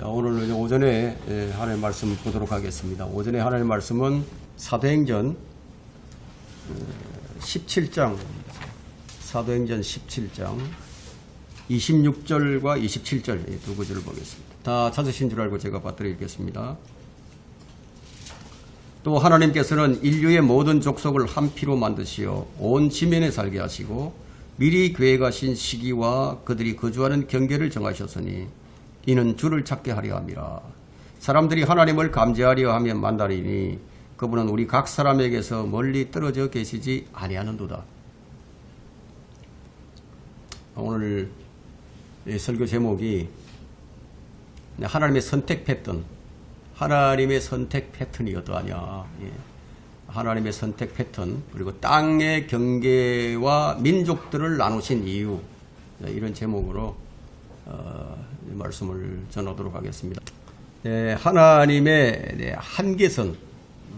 자, 오늘 오전에 하나님의 말씀 보도록 하겠습니다. 오전에 하나님의 말씀은 사도행전 17장 26절과 27절 두 구절을 보겠습니다. 다 찾으신 줄 알고 제가 받들어 읽겠습니다. 또 하나님께서는 인류의 모든 족속을 한 피로 만드시어 온 지면에 살게 하시고 미리 계획하신 시기와 그들이 거주하는 경계를 정하셨으니 이는 주를 찾게 하려 함이라. 사람들이 하나님을 감지하려 하면 만나리니 그분은 우리 각 사람에게서 멀리 떨어져 계시지 아니하는도다. 오늘 설교 제목이 하나님의 선택 패턴, 하나님의 선택 패턴이 어떠하냐. 하나님의 선택 패턴, 그리고 땅의 경계와 민족들을 나누신 이유, 이런 제목으로 말씀을 전하도록 하겠습니다. 하나님의 한계선,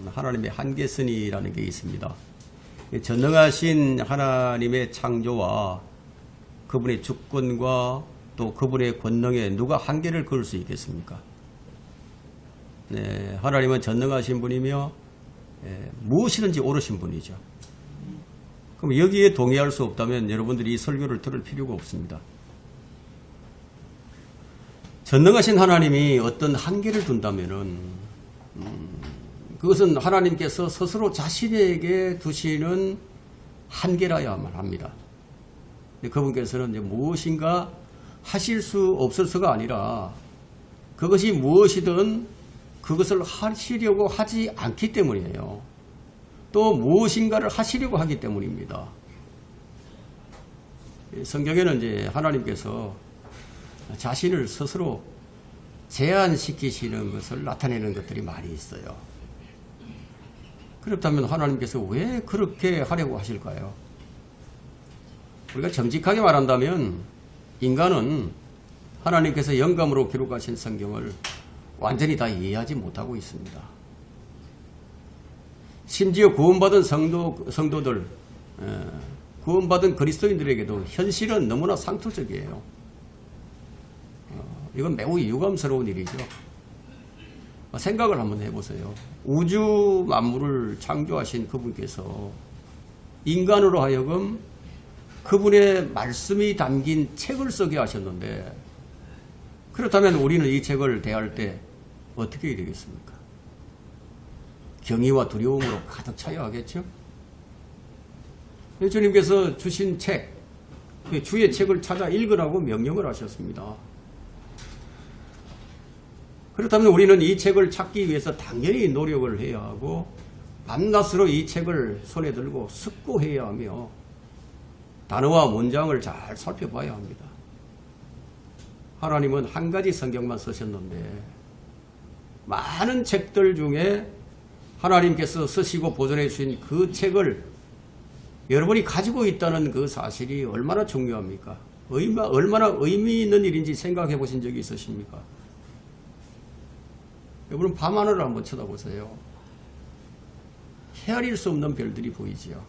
하나님의 한계선이라는 게 있습니다. 전능하신 하나님의 창조와 그분의 주권과 또 그분의 권능에 누가 한계를 그을 수 있겠습니까? 하나님은 전능하신 분이며 무엇이든지 옳으신 분이죠. 그럼 여기에 동의할 수 없다면 여러분들이 이 설교를 들을 필요가 없습니다. 전능하신 하나님이 어떤 한계를 둔다면은 그것은 하나님께서 스스로 자신에게 두시는 한계라야만 합니다. 그분께서는 이제 무엇인가 하실 수 없어서가 아니라 그것이 무엇이든 그것을 하시려고 하지 않기 때문이에요. 또 무엇인가를 하시려고 하기 때문입니다. 성경에는 이제 하나님께서 자신을 스스로 제한시키시는 것을 나타내는 것들이 많이 있어요. 그렇다면 하나님께서 왜 그렇게 하려고 하실까요? 우리가 정직하게 말한다면 인간은 하나님께서 영감으로 기록하신 성경을 완전히 다 이해하지 못하고 있습니다. 심지어 구원받은 성도들, 구원받은 그리스도인들에게도 현실은 너무나 상투적이에요. 이건 매우 유감스러운 일이죠. 생각을 한번 해보세요. 우주 만물을 창조하신 그분께서 인간으로 하여금 그분의 말씀이 담긴 책을 쓰게 하셨는데, 그렇다면 우리는 이 책을 대할 때 어떻게 해야 되겠습니까? 경의와 두려움으로 가득 차야 하겠죠? 주님께서 주신 책, 주의 책을 찾아 읽으라고 명령을 하셨습니다. 그렇다면 우리는 이 책을 찾기 위해서 당연히 노력을 해야 하고 밤낮으로 이 책을 손에 들고 숙고해야 하며 단어와 문장을 잘 살펴봐야 합니다. 하나님은 한 가지 성경만 쓰셨는데 많은 책들 중에 하나님께서 쓰시고 보존해 주신 그 책을 여러분이 가지고 있다는 그 사실이 얼마나 중요합니까? 얼마나 의미 있는 일인지 생각해 보신 적이 있으십니까? 여러분 밤하늘을 한번 쳐다보세요. 헤아릴 수 없는 별들이 보이지요.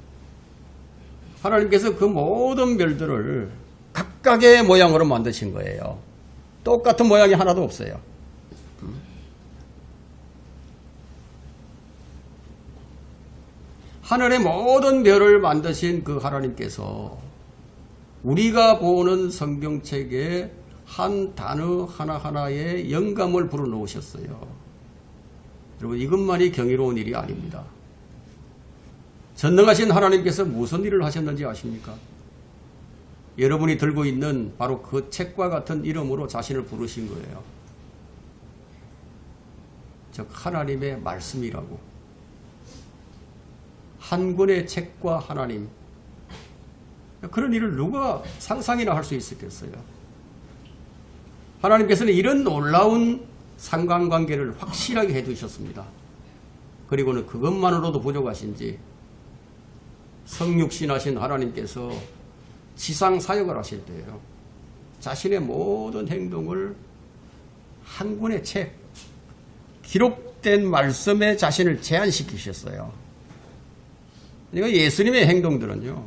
하나님께서 그 모든 별들을 각각의 모양으로 만드신 거예요. 똑같은 모양이 하나도 없어요. 하늘의 모든 별을 만드신 그 하나님께서 우리가 보는 성경책에 한 단어 하나하나에 영감을 불어넣으셨어요. 여러분, 이것만이 경이로운 일이 아닙니다. 전능하신 하나님께서 무슨 일을 하셨는지 아십니까? 여러분이 들고 있는 바로 그 책과 같은 이름으로 자신을 부르신 거예요. 즉 하나님의 말씀이라고. 한 권의 책과 하나님. 그런 일을 누가 상상이나 할 수 있었겠어요? 하나님께서는 이런 놀라운 상관관계를 확실하게 해두셨습니다. 그리고는 그것만으로도 부족하신지 성육신하신 하나님께서 지상 사역을 하실 때요, 자신의 모든 행동을 한 권의 책, 기록된 말씀에 자신을 제한시키셨어요. 그러니까 예수님의 행동들은요,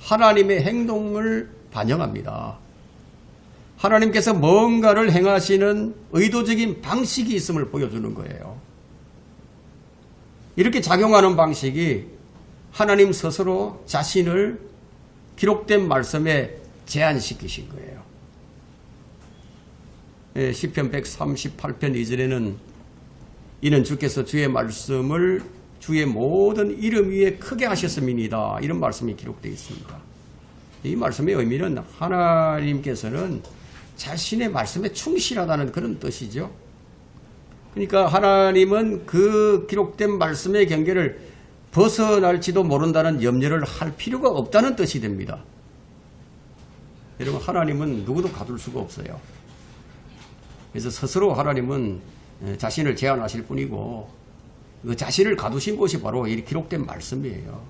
하나님의 행동을 반영합니다. 하나님께서 뭔가를 행하시는 의도적인 방식이 있음을 보여주는 거예요. 이렇게 작용하는 방식이 하나님 스스로 자신을 기록된 말씀에 제한시키신 거예요. 시편 138편 이전에는 이는 주께서 주의 말씀을 주의 모든 이름 위에 크게 하셨음이니이다. 이런 말씀이 기록되어 있습니다. 이 말씀의 의미는 하나님께서는 자신의 말씀에 충실하다는 그런 뜻이죠. 그러니까 하나님은 그 기록된 말씀의 경계를 벗어날지도 모른다는 염려를 할 필요가 없다는 뜻이 됩니다. 여러분, 하나님은 누구도 가둘 수가 없어요. 그래서 스스로 하나님은 자신을 제한하실 뿐이고 그 자신을 가두신 곳이 바로 이 기록된 말씀이에요.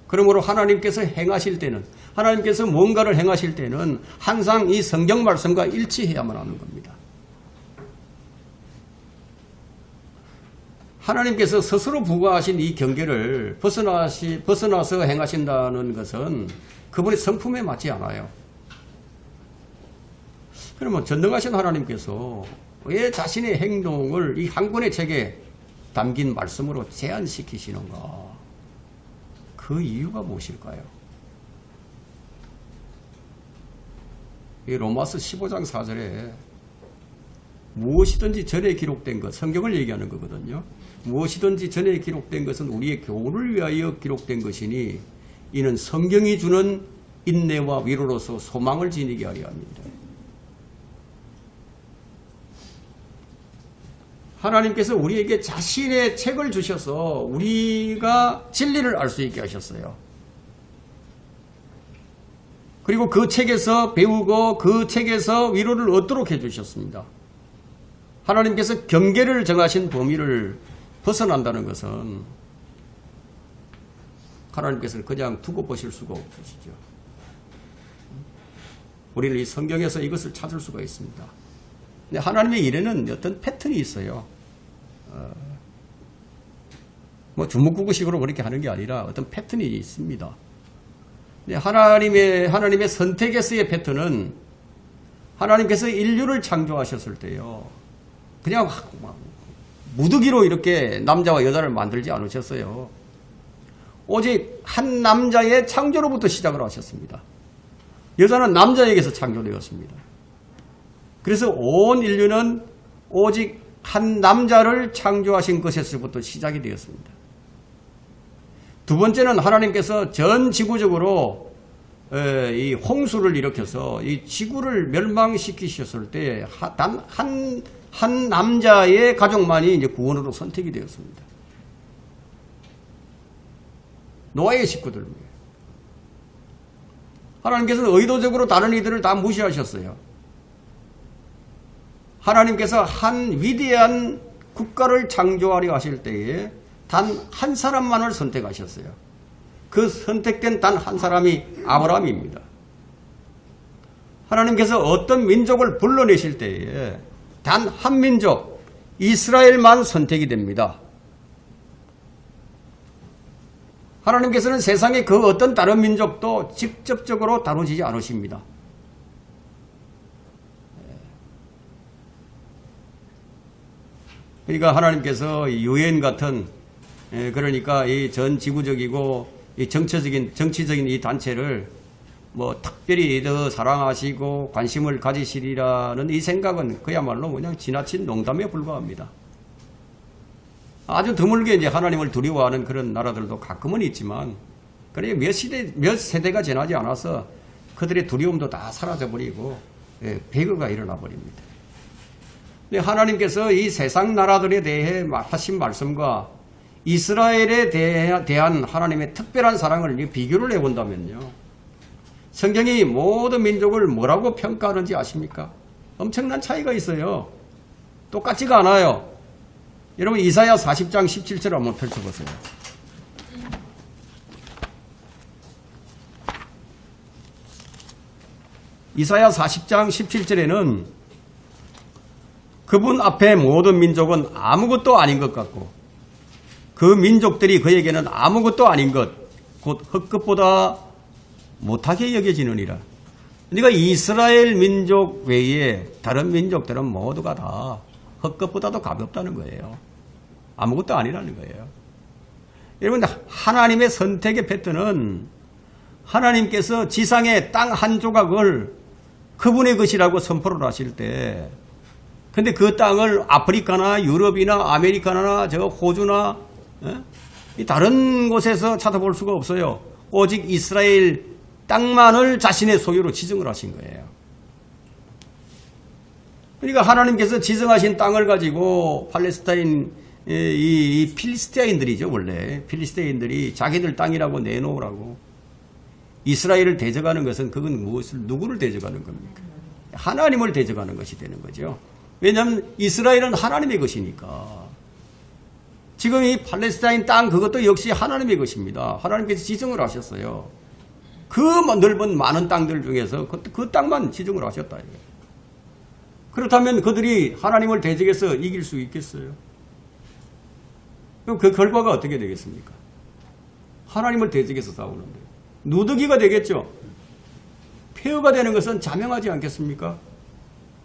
그러므로 하나님께서 행하실 때는, 하나님께서 뭔가를 행하실 때는 항상 이 성경 말씀과 일치해야만 하는 겁니다. 하나님께서 스스로 부과하신 이 경계를 벗어나서 행하신다는 것은 그분의 성품에 맞지 않아요. 그러면 전능하신 하나님께서 왜 자신의 행동을 이 한 권의 책에 담긴 말씀으로 제한시키시는가? 그 이유가 무엇일까요? 이 로마서 15장 4절에 무엇이든지 전에 기록된 것, 성경을 얘기하는 거거든요. 무엇이든지 전에 기록된 것은 우리의 교훈을 위하여 기록된 것이니 이는 성경이 주는 인내와 위로로서 소망을 지니게 하려 합니다. 하나님께서 우리에게 자신의 책을 주셔서 우리가 진리를 알 수 있게 하셨어요. 그리고 그 책에서 배우고 그 책에서 위로를 얻도록 해주셨습니다. 하나님께서 경계를 정하신 범위를 벗어난다는 것은 하나님께서는 그냥 두고 보실 수가 없으시죠. 우리는 이 성경에서 이것을 찾을 수가 있습니다. 근데 하나님의 일에는 어떤 패턴이 있어요. 뭐 주먹구구식으로 그렇게 하는 게 아니라 어떤 패턴이 있습니다. 근데 하나님의 선택에서의 패턴은 하나님께서 인류를 창조하셨을 때요. 그냥 무더기로 이렇게 남자와 여자를 만들지 않으셨어요. 오직 한 남자의 창조로부터 시작을 하셨습니다. 여자는 남자에게서 창조되었습니다. 그래서 온 인류는 오직 한 남자를 창조하신 것에서부터 시작이 되었습니다. 두 번째는 하나님께서 전 지구적으로 이 홍수를 일으켜서 이 지구를 멸망시키셨을 때 단 한 남자의 가족만이 이제 구원으로 선택이 되었습니다. 노아의 식구들입니다. 하나님께서는 의도적으로 다른 이들을 다 무시하셨어요. 하나님께서 한 위대한 국가를 창조하려 하실 때에 단 한 사람만을 선택하셨어요. 그 선택된 단 한 사람이 아브라함입니다. 하나님께서 어떤 민족을 불러내실 때에 단 한 민족, 이스라엘만 선택이 됩니다. 하나님께서는 세상의 그 어떤 다른 민족도 직접적으로 다루지 않으십니다. 그러니까 하나님께서 유엔 같은, 그러니까 이 전 지구적이고 이 정치적인 이 단체를 뭐 특별히 더 사랑하시고 관심을 가지시리라는 이 생각은 그야말로 그냥 지나친 농담에 불과합니다. 아주 드물게 이제 하나님을 두려워하는 그런 나라들도 가끔은 있지만, 그래 몇 세대가 지나지 않아서 그들의 두려움도 다 사라져버리고 배교가 일어나 버립니다. 근데 하나님께서 이 세상 나라들에 대해 하신 말씀과 이스라엘에 대한 하나님의 특별한 사랑을 비교를 해본다면요, 성경이 모든 민족을 뭐라고 평가하는지 아십니까? 엄청난 차이가 있어요. 똑같지가 않아요. 여러분 이사야 40장 17절을 한번 펼쳐보세요. 이사야 40장 17절에는 그분 앞에 모든 민족은 아무것도 아닌 것 같고 그 민족들이 그에게는 아무것도 아닌 것, 곧 흙것보다 못하게 여겨지느니라. 그러니까 이스라엘 민족 외에 다른 민족들은 모두가 다 헛것보다도 가볍다는 거예요. 아무것도 아니라는 거예요. 여러분, 하나님의 선택의 패턴은 하나님께서 지상의 땅 한 조각을 그분의 것이라고 선포를 하실 때, 근데 그 땅을 아프리카나 유럽이나 아메리카나 저 호주나 이 다른 곳에서 찾아볼 수가 없어요. 오직 이스라엘 땅만을 자신의 소유로 지정을 하신 거예요. 그러니까 하나님께서 지정하신 땅을 가지고 팔레스타인 이 필리스티아인들이죠. 원래 필리스티아인들이 자기들 땅이라고 내놓으라고 이스라엘을 대적하는 것은 그건 누구를 대적하는 겁니까? 하나님을 대적하는 것이 되는 거죠. 왜냐하면 이스라엘은 하나님의 것이니까. 지금 이 팔레스타인 땅 그것도 역시 하나님의 것입니다. 하나님께서 지정을 하셨어요. 그 넓은 많은 땅들 중에서 그 땅만 지정을 하셨다. 그렇다면 그들이 하나님을 대적해서 이길 수 있겠어요? 그럼 그 결과가 어떻게 되겠습니까? 하나님을 대적해서 싸우는데 누더기가 되겠죠. 폐허가 되는 것은 자명하지 않겠습니까?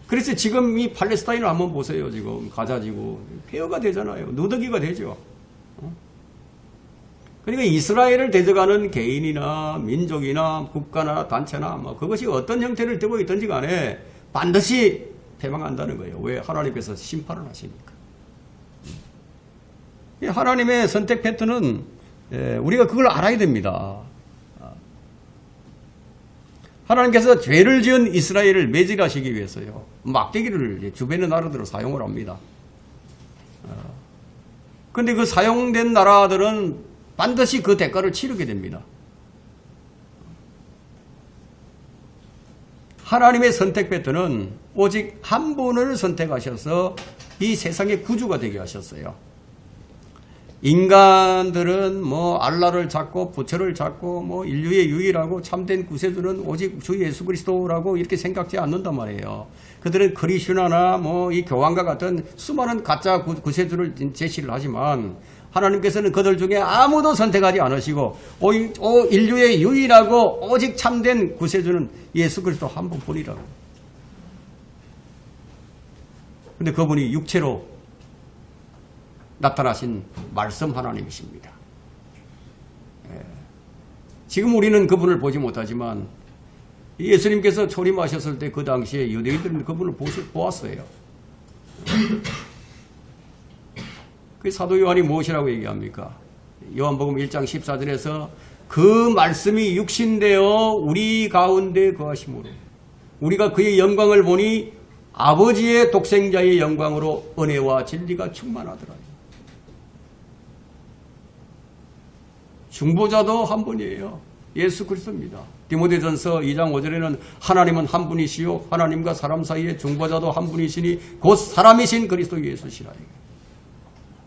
그래서 지금 이 팔레스타인을 한번 보세요. 지금 가자지구 폐허가 되잖아요. 누더기가 되죠. 그러니까 이스라엘을 대적하는 개인이나 민족이나 국가나 단체나 뭐 그것이 어떤 형태를 띠고 있든지 간에 반드시 패망한다는 거예요. 왜? 하나님께서 심판을 하시니까. 하나님의 선택 패턴은 우리가 그걸 알아야 됩니다. 하나님께서 죄를 지은 이스라엘을 매질하시기 위해서요. 막대기를 주변의 나라들로 사용을 합니다. 그런데 그 사용된 나라들은 반드시 그 대가를 치르게 됩니다. 하나님의 선택 패턴은 오직 한 분을 선택하셔서 이 세상의 구주가 되게 하셨어요. 인간들은 뭐 알라를 찾고 부처를 찾고 뭐 인류의 유일하고 참된 구세주는 오직 주 예수 그리스도라고 이렇게 생각지 않는단 말이에요. 그들은 크리슈나나 뭐 이 교황과 같은 수많은 가짜 구세주를 제시를 하지만 하나님께서는 그들 중에 아무도 선택하지 않으시고 인류의 유일하고 오직 참된 구세주는 예수 그리스도 한 분뿐이라고. 근데 그분이 육체로 나타나신 말씀 하나님이십니다. 지금 우리는 그분을 보지 못하지만 예수님께서 초림하셨을 때 그 당시에 유대인들은 그분을 보았어요. 그 사도 요한이 무엇이라고 얘기합니까? 요한복음 1장 14절에서 그 말씀이 육신되어 우리 가운데 거하심으로 우리가 그의 영광을 보니 아버지의 독생자의 영광으로 은혜와 진리가 충만하더라. 중보자도 한 분이에요. 예수 그리스도입니다. 디모데전서 2장 5절에는 하나님은 한 분이시요 하나님과 사람 사이에 중보자도 한 분이시니 곧 사람이신 그리스도 예수시라.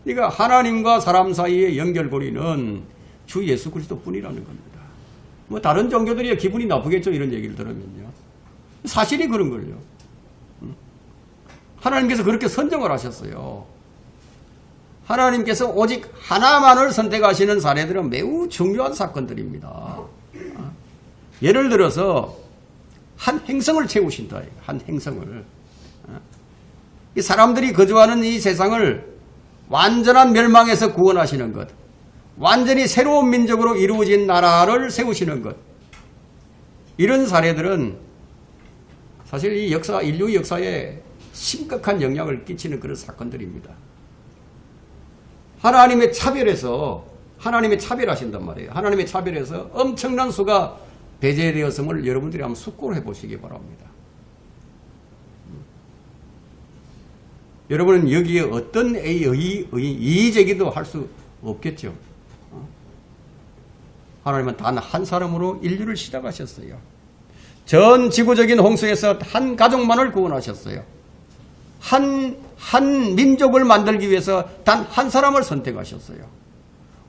그러니까 하나님과 사람 사이의 연결고리는 주 예수 그리스도뿐이라는 겁니다. 뭐 다른 종교들이 기분이 나쁘겠죠. 이런 얘기를 들으면요. 사실이 그런 걸요. 하나님께서 그렇게 선정을 하셨어요. 하나님께서 오직 하나만을 선택하시는 사례들은 매우 중요한 사건들입니다. 예를 들어서 한 행성을 채우신다. 한 행성을. 이 사람들이 거주하는 이 세상을 완전한 멸망에서 구원하시는 것, 완전히 새로운 민족으로 이루어진 나라를 세우시는 것, 이런 사례들은 사실 이 인류 역사에 심각한 영향을 끼치는 그런 사건들입니다. 하나님의 차별하신단 말이에요. 하나님의 차별해서 엄청난 수가 배제되었음을 여러분들이 한번 숙고를 해보시기 바랍니다. 여러분은 여기에 어떤 이의제기도 할 수 없겠죠. 하나님은 단 한 사람으로 인류를 시작하셨어요. 전 지구적인 홍수에서 한 가족만을 구원하셨어요. 한 민족을 만들기 위해서 단 한 사람을 선택하셨어요.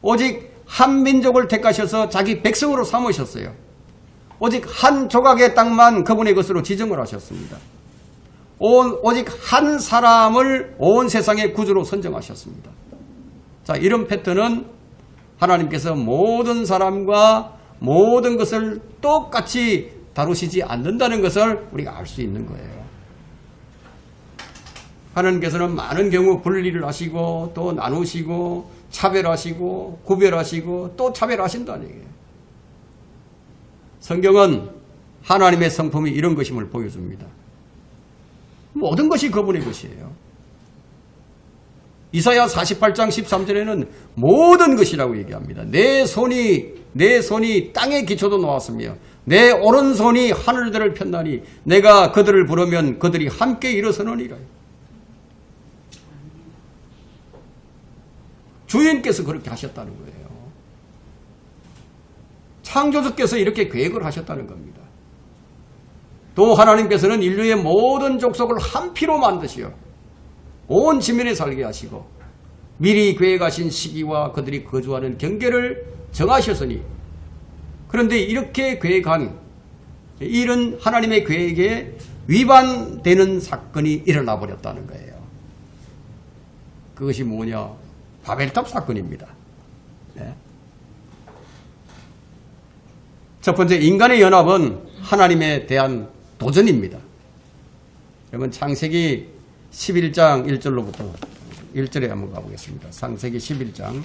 오직 한 민족을 택하셔서 자기 백성으로 삼으셨어요. 오직 한 조각의 땅만 그분의 것으로 지정을 하셨습니다. 오직 한 사람을 온 세상의 구주로 선정하셨습니다. 자, 이런 패턴은 하나님께서 모든 사람과 모든 것을 똑같이 다루시지 않는다는 것을 우리가 알 수 있는 거예요. 하나님께서는 많은 경우 분리를 하시고 또 나누시고 차별하시고 구별하시고 또 차별하신다는 얘기예요. 성경은 하나님의 성품이 이런 것임을 보여줍니다. 모든 것이 그분의 것이에요. 이사야 48장 13절에는 모든 것이라고 얘기합니다. 내 손이 땅의 기초도 놓았으며 내 오른손이 하늘들을 폈나니 내가 그들을 부르면 그들이 함께 일어서느니라. 주인께서 그렇게 하셨다는 거예요. 창조주께서 이렇게 계획을 하셨다는 겁니다. 또 하나님께서는 인류의 모든 족속을 한 피로 만드시어 온 지면에 살게 하시고 미리 계획하신 시기와 그들이 거주하는 경계를 정하셨으니, 그런데 이렇게 계획한 이런 하나님의 계획에 위반되는 사건이 일어나 버렸다는 거예요. 그것이 뭐냐? 바벨탑 사건입니다. 네. 첫 번째, 인간의 연합은 하나님에 대한 도전입니다. 여러분, 창세기 11장 1절로부터 1절에 한번 가보겠습니다. 창세기 11장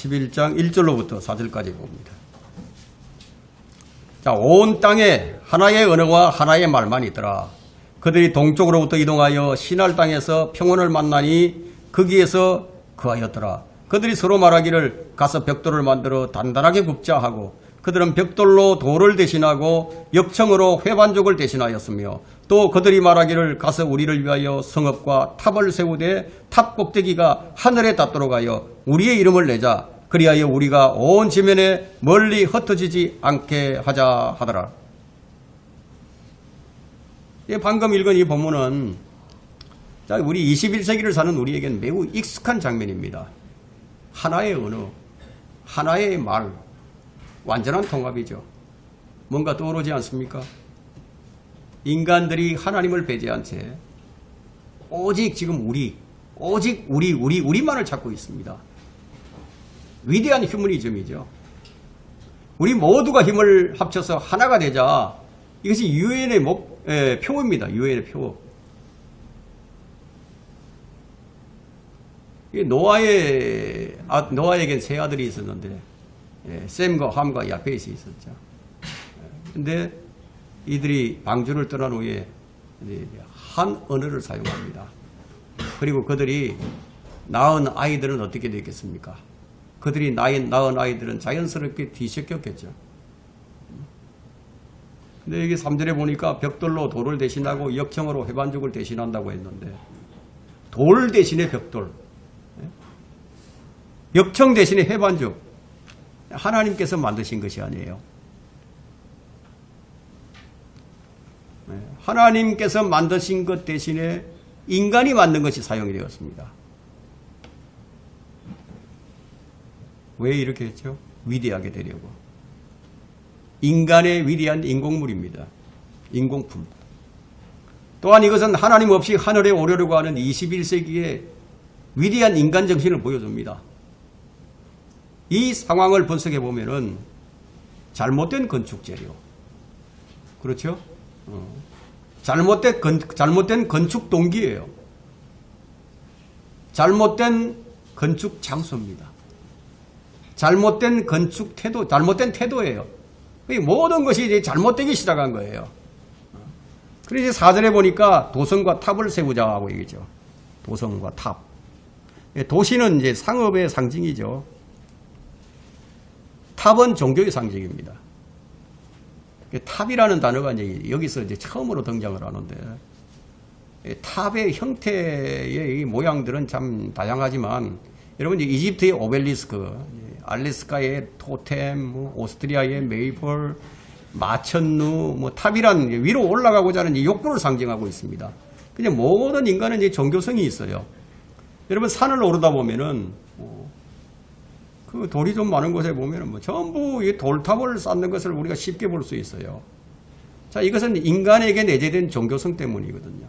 1절로부터 4절까지 봅니다. 자, 온 땅에 하나의 언어와 하나의 말만 있더라. 그들이 동쪽으로부터 이동하여 시날 땅에서 평원을 만나니 거기에서 거하였더라. 그들이 서로 말하기를 가서 벽돌을 만들어 단단하게 굽자 하고, 그들은 벽돌로 돌을 대신하고 역청으로 회반족을 대신하였으며, 또 그들이 말하기를 가서 우리를 위하여 성읍과 탑을 세우되 탑 꼭대기가 하늘에 닿도록 하여 우리의 이름을 내자. 그리하여 우리가 온 지면에 멀리 흩어지지 않게 하자 하더라. 방금 읽은 이 본문은 우리 21세기를 사는 우리에겐 매우 익숙한 장면입니다. 하나의 언어, 하나의 말, 완전한 통합이죠. 뭔가 떠오르지 않습니까? 인간들이 하나님을 배제한 채 오직 지금 우리만을 찾고 있습니다. 위대한 휴머니즘이죠. 우리 모두가 힘을 합쳐서 하나가 되자. 이것이 유엔의 표입니다. 유엔의 표. 노아에겐 세 아들이 있었는데 셈과 함과 야페이스 있었죠. 근데 이들이 방주를 떠난 후에 한 언어를 사용합니다. 그리고 그들이 낳은 아이들은 어떻게 되겠습니까? 그들이 낳은 아이들은 자연스럽게 뒤섞였겠죠. 근데 여기 3절에 보니까 벽돌로 돌을 대신하고 역청으로 회반죽을 대신한다고 했는데, 돌 대신에 벽돌, 역청 대신에 회반죽, 하나님께서 만드신 것이 아니에요. 하나님께서 만드신 것 대신에 인간이 만든 것이 사용이 되었습니다. 왜 이렇게 했죠? 위대하게 되려고. 인간의 위대한 인공물입니다. 인공품. 또한 이것은 하나님 없이 하늘에 오르려고 하는 21세기의 위대한 인간 정신을 보여줍니다. 이 상황을 분석해 보면은 잘못된 건축 재료, 그렇죠? 잘못된 건축 동기예요. 잘못된 건축 장소입니다. 잘못된 건축 태도, 잘못된 태도예요. 모든 것이 이제 잘못되기 시작한 거예요. 그래서 이제 4절에 보니까 도성과 탑을 세우자 하고 얘기죠. 도성과 탑. 도시는 이제 상업의 상징이죠. 탑은 종교의 상징입니다. 탑이라는 단어가 이제 여기서 이제 처음으로 등장을 하는데, 탑의 형태의 모양들은 참 다양하지만, 여러분 이제 이집트의 오벨리스크, 알래스카의 토템, 오스트리아의 메이플, 마천루, 탑이란 위로 올라가고자 하는 욕구를 상징하고 있습니다. 그냥 모든 인간은 이제 종교성이 있어요. 여러분 산을 오르다 보면은 그 돌이 좀 많은 곳에 보면은 전부 이 돌탑을 쌓는 것을 우리가 쉽게 볼 수 있어요. 자, 이것은 인간에게 내재된 종교성 때문이거든요.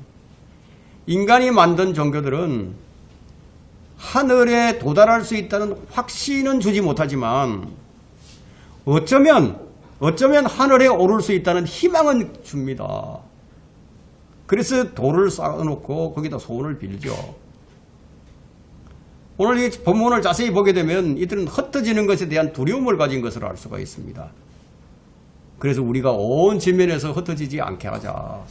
인간이 만든 종교들은 하늘에 도달할 수 있다는 확신은 주지 못하지만 어쩌면 하늘에 오를 수 있다는 희망은 줍니다. 그래서 돌을 쌓아놓고 거기다 소원을 빌죠. 오늘 이 본문을 자세히 보게 되면 이들은 흩어지는 것에 대한 두려움을 가진 것을 알 수가 있습니다. 그래서 우리가 온 지면에서 흩어지지 않게 하자.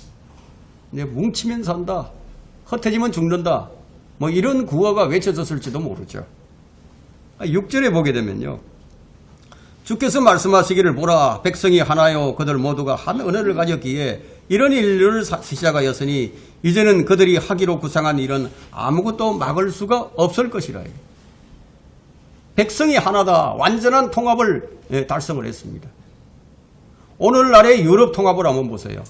이제 뭉치면 산다. 흩어지면 죽는다. 뭐 이런 구호가 외쳐졌을지도 모르죠. 6절에 보게 되면요. 주께서 말씀하시기를 보라 백성이 하나요 그들 모두가 한 언어를 가졌기에 이런 일을 시작하였으니 이제는 그들이 하기로 구상한 일은 아무것도 막을 수가 없을 것이라. 백성이 하나다. 완전한 통합을 달성을 했습니다. 오늘날의 유럽 통합을 한번 보세요.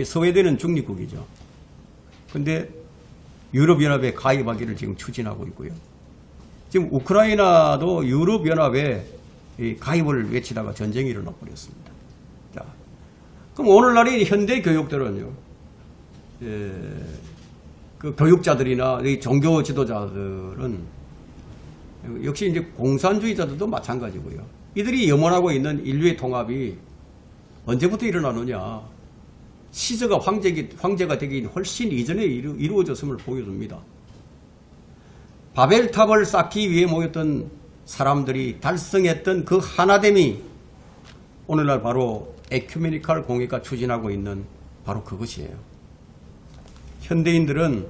스웨덴은 중립국이죠. 근데 유럽연합에 가입하기를 지금 추진하고 있고요. 지금 우크라이나도 유럽연합에 가입을 외치다가 전쟁이 일어나 버렸습니다. 자, 그럼 오늘날의 현대 교육들은요, 그 교육자들이나 이 종교 지도자들은 역시 이제 공산주의자들도 마찬가지고요. 이들이 염원하고 있는 인류의 통합이 언제부터 일어나느냐? 시저가 황제가 되기 훨씬 이전에 이루어졌음을 보여줍니다. 바벨탑을 쌓기 위해 모였던 사람들이 달성했던 그 하나됨이 오늘날 바로 에큐메니칼 공회가 추진하고 있는 바로 그것이에요. 현대인들은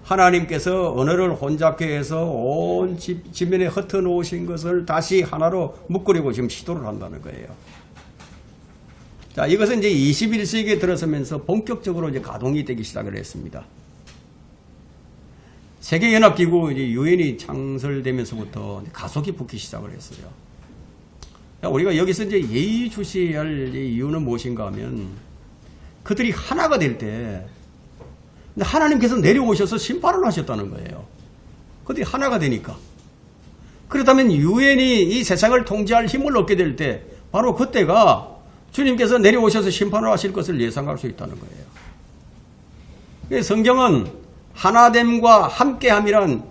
하나님께서 언어를 혼잡케 해서 온 지면에 흩어놓으신 것을 다시 하나로 묶으려고 지금 시도를 한다는 거예요. 자, 이것은 이제 21세기에 들어서면서 본격적으로 이제 가동이 되기 시작을 했습니다. 세계연합기구 유엔이 창설되면서부터 가속이 붙기 시작을 했어요. 우리가 여기서 이제 예의주시해야 할 이유는 무엇인가 하면 그들이 하나가 될 때 하나님께서 내려오셔서 심판을 하셨다는 거예요. 그들이 하나가 되니까. 그렇다면 유엔이 이 세상을 통제할 힘을 얻게 될 때 바로 그때가 주님께서 내려오셔서 심판을 하실 것을 예상할 수 있다는 거예요. 성경은 하나됨과 함께함이란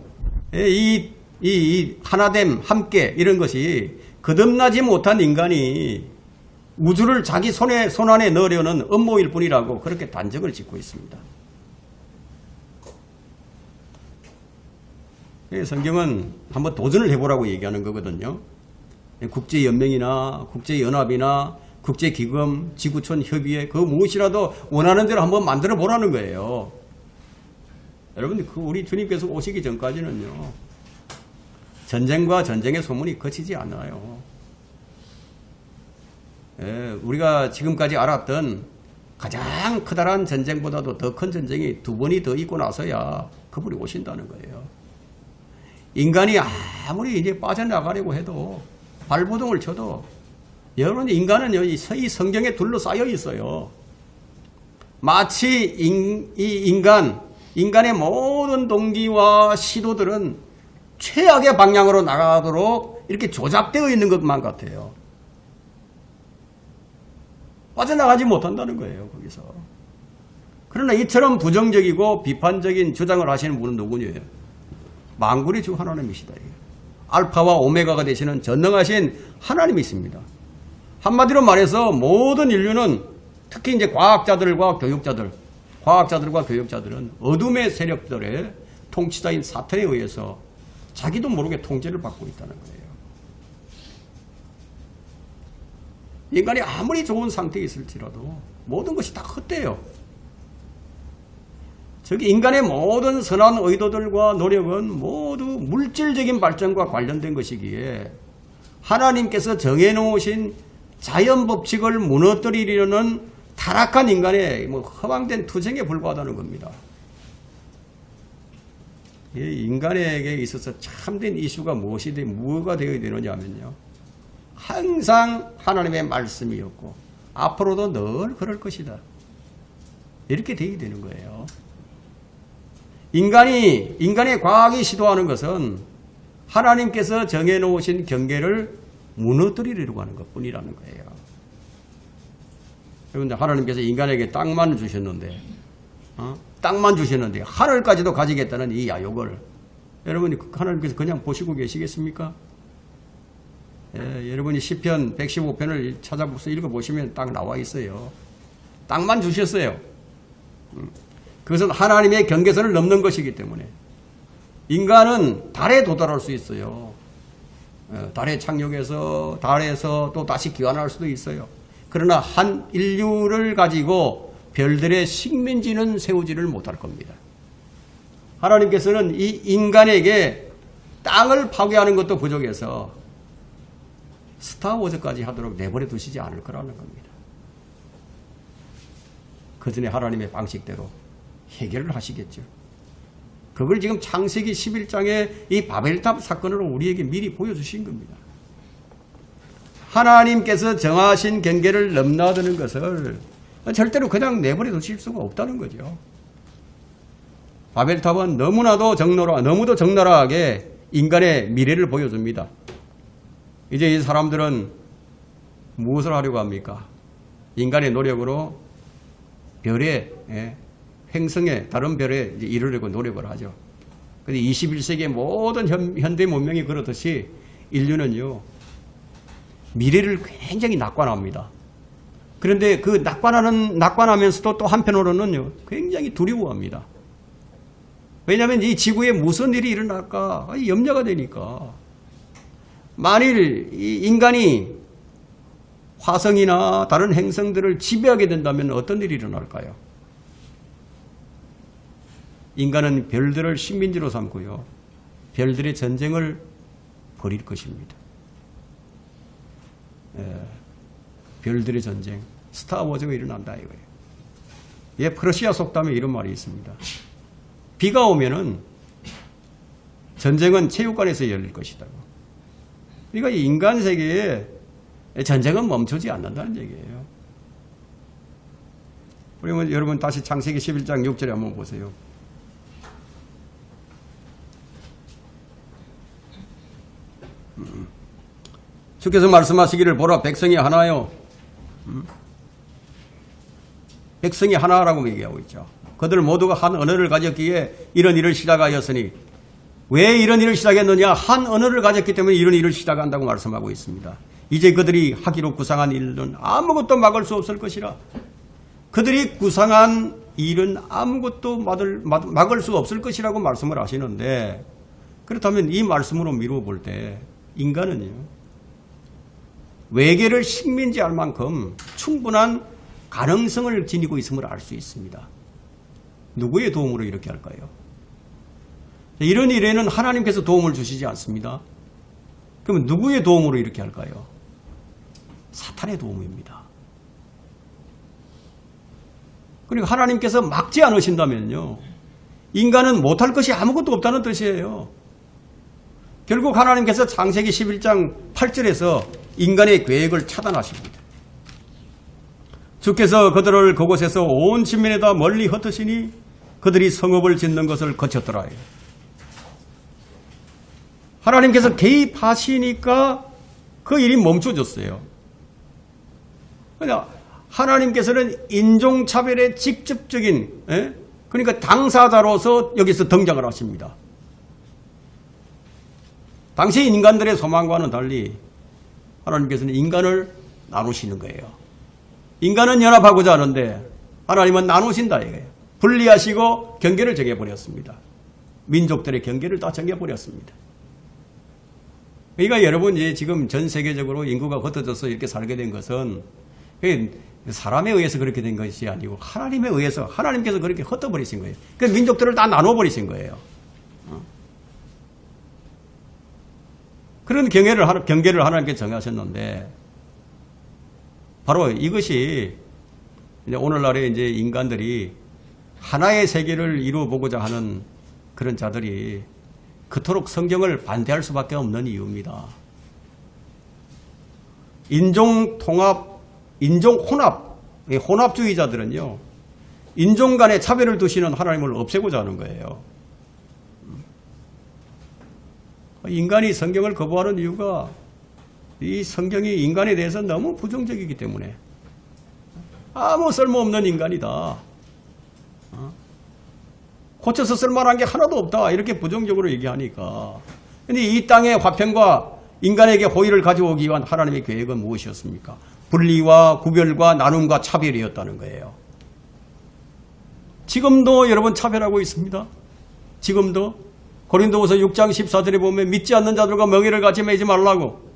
이 하나됨, 함께 이런 것이 거듭나지 못한 인간이 우주를 자기 손 안에 넣으려는 음모일 뿐이라고 그렇게 단정을 짓고 있습니다. 성경은 한번 도전을 해보라고 얘기하는 거거든요. 국제연맹이나 국제연합이나 국제기금, 지구촌 협의회 그 무엇이라도 원하는 대로 한번 만들어 보라는 거예요. 여러분들 우리 주님께서 오시기 전까지는요. 전쟁과 전쟁의 소문이 그치지 않아요. 우리가 지금까지 알았던 가장 커다란 전쟁보다도 더 큰 전쟁이 두 번이 더 있고 나서야 그분이 오신다는 거예요. 인간이 아무리 이제 빠져나가려고 해도 발버둥을 쳐도 여러분 인간은 이 성경에 둘러싸여 있어요. 마치 인간의 모든 동기와 시도들은 최악의 방향으로 나가도록 이렇게 조작되어 있는 것만 같아요. 빠져나가지 못한다는 거예요, 거기서. 그러나 이처럼 부정적이고 비판적인 주장을 하시는 분은 누구예요? 만군의 주 하나님이시다. 알파와 오메가가 되시는 전능하신 하나님이 있습니다. 한마디로 말해서 모든 인류는 특히 이제 과학자들과 교육자들은 어둠의 세력들의 통치자인 사탄에 의해서 자기도 모르게 통제를 받고 있다는 거예요. 인간이 아무리 좋은 상태에 있을지라도 모든 것이 다 헛되요. 저기 인간의 모든 선한 의도들과 노력은 모두 물질적인 발전과 관련된 것이기에 하나님께서 정해놓으신 자연 법칙을 무너뜨리려는 타락한 인간의 허망된 투쟁에 불과하다는 겁니다. 인간에게 있어서 참된 이슈가 뭐가 되어야 되느냐 하면요. 항상 하나님의 말씀이었고 앞으로도 늘 그럴 것이다. 이렇게 되어야 되는 거예요. 인간의 과학이 시도하는 것은 하나님께서 정해놓으신 경계를 무너뜨리려고 하는 것뿐이라는 거예요. 여러분들 하나님께서 인간에게 땅만 주셨는데 하늘까지도 가지겠다는 이 야욕을 여러분이 하나님께서 그냥 보시고 계시겠습니까? 예, 여러분이 시편 115편을 찾아보서 읽어보시면 딱 나와 있어요. 땅만 주셨어요. 그것은 하나님의 경계선을 넘는 것이기 때문에. 인간은 달에 도달할 수 있어요. 달에 착륙해서 달에서 또 다시 귀환할 수도 있어요. 그러나 한 인류를 가지고 별들의 식민지는 세우지를 못할 겁니다. 하나님께서는 이 인간에게 땅을 파괴하는 것도 부족해서 스타워즈까지 하도록 내버려 두시지 않을 거라는 겁니다. 그 전에 하나님의 방식대로 해결을 하시겠죠. 그걸 지금 창세기 11장의 이 바벨탑 사건으로 우리에게 미리 보여주신 겁니다. 하나님께서 정하신 경계를 넘나드는 것을 절대로 그냥 내버려 두실 수가 없다는 거죠. 바벨탑은 너무도 적나라하게 인간의 미래를 보여줍니다. 이제 이 사람들은 무엇을 하려고 합니까? 인간의 노력으로 별에, 행성에, 다른 별에 이르려고 노력을 하죠. 근데 21세기의 모든 현대 문명이 그렇듯이 인류는요, 미래를 굉장히 낙관합니다. 그런데 그 낙관하면서도 또 한편으로는요, 굉장히 두려워합니다. 왜냐하면 이 지구에 무슨 일이 일어날까 염려가 되니까. 만일 이 인간이 화성이나 다른 행성들을 지배하게 된다면 어떤 일이 일어날까요? 인간은 별들을 식민지로 삼고요, 별들의 전쟁을 벌일 것입니다. 별들의 전쟁, 스타워즈가 일어난다 이거예요. 예, 퍼시아 속담에 이런 말이 있습니다. 비가 오면은 전쟁은 체육관에서 열릴 것이다. 그러니까 인간 세계에 전쟁은 멈추지 않는다는 얘기예요. 그러면 여러분 다시 창세기 11장 6절에 한번 보세요. 주께서 말씀하시기를 보라 백성이 하나요. 백성이 하나라고 얘기하고 있죠. 그들 모두가 한 언어를 가졌기에 이런 일을 시작하였으니, 왜 이런 일을 시작했느냐? 한 언어를 가졌기 때문에 이런 일을 시작한다고 말씀하고 있습니다. 이제 그들이 하기로 구상한 일은 아무것도 막을 수 없을 것이라. 그들이 구상한 일은 아무것도 막을 수 없을 것이라고 말씀을 하시는데, 그렇다면 이 말씀으로 미루어 볼 때 인간은요, 외계를 식민지할 만큼 충분한 가능성을 지니고 있음을 알 수 있습니다. 누구의 도움으로 이렇게 할까요? 이런 일에는 하나님께서 도움을 주시지 않습니다. 그러면 누구의 도움으로 이렇게 할까요? 사탄의 도움입니다. 그리고 하나님께서 막지 않으신다면요, 인간은 못할 것이 아무것도 없다는 뜻이에요. 결국 하나님께서 창세기 11장 8절에서 인간의 계획을 차단하십니다. 주께서 그들을 그곳에서 온 지면에다 멀리 흩으시니 그들이 성읍을 짓는 것을 거쳤더라. 하나님께서 개입하시니까 그 일이 멈춰졌어요. 그러니까 하나님께서는 인종차별의 직접적인, 그러니까 당사자로서 여기서 등장을 하십니다. 당시 인간들의 소망과는 달리 하나님께서는 인간을 나누시는 거예요. 인간은 연합하고자 하는데 하나님은 나누신다 이거예요. 분리하시고 경계를 정해버렸습니다. 민족들의 경계를 다 정해버렸습니다. 그러니까 여러분, 이제 지금 전 세계적으로 인구가 흩어져서 이렇게 살게 된 것은 사람에 의해서 그렇게 된 것이 아니고 하나님에 의해서, 하나님께서 그렇게 흩어버리신 거예요. 그래서 민족들을 다 나눠버리신 거예요. 그런 경계를 하나님께 정하셨는데, 바로 이것이 이제 오늘날에 이제 인간들이 하나의 세계를 이루어 보고자 하는 그런 자들이 그토록 성경을 반대할 수밖에 없는 이유입니다. 인종 통합, 인종 혼합, 혼합주의자들은요, 인종 간의 차별을 두시는 하나님을 없애고자 하는 거예요. 인간이 성경을 거부하는 이유가 이 성경이 인간에 대해서 너무 부정적이기 때문에, 아무 쓸모없는 인간이다, 고쳐서 쓸만한 게 하나도 없다. 이렇게 부정적으로 얘기하니까. 근데 이 땅의 화평과 인간에게 호의를 가져오기 위한 하나님의 계획은 무엇이었습니까? 분리와 구별과 나눔과 차별이었다는 거예요. 지금도 여러분 차별하고 있습니다. 지금도 고린도후서 6장 14절에 보면 믿지 않는 자들과 멍에를 같이 매지 말라고.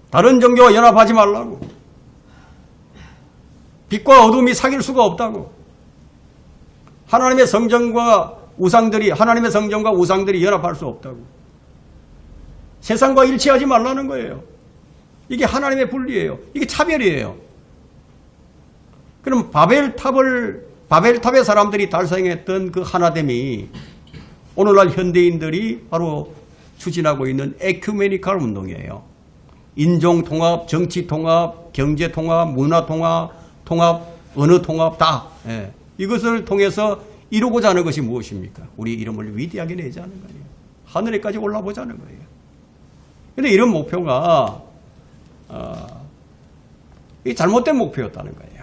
다른 종교와 연합하지 말라고. 빛과 어둠이 사귈 수가 없다고. 하나님의 성전과 우상들이 연합할 수 없다고. 세상과 일치하지 말라는 거예요. 이게 하나님의 분리예요. 이게 차별이에요. 그럼 바벨탑의 사람들이 달성했던 그 하나됨이 오늘날 현대인들이 바로 추진하고 있는 에큐메니칼 운동이에요. 인종 통합, 정치 통합, 경제 통합, 문화 통합, 언어 통합 다. 예. 이것을 통해서 이루고자 하는 것이 무엇입니까? 우리 이름을 위대하게 내자는 거예요. 하늘에까지 올라보자는 거예요. 그런데 이런 목표가 잘못된 목표였다는 거예요.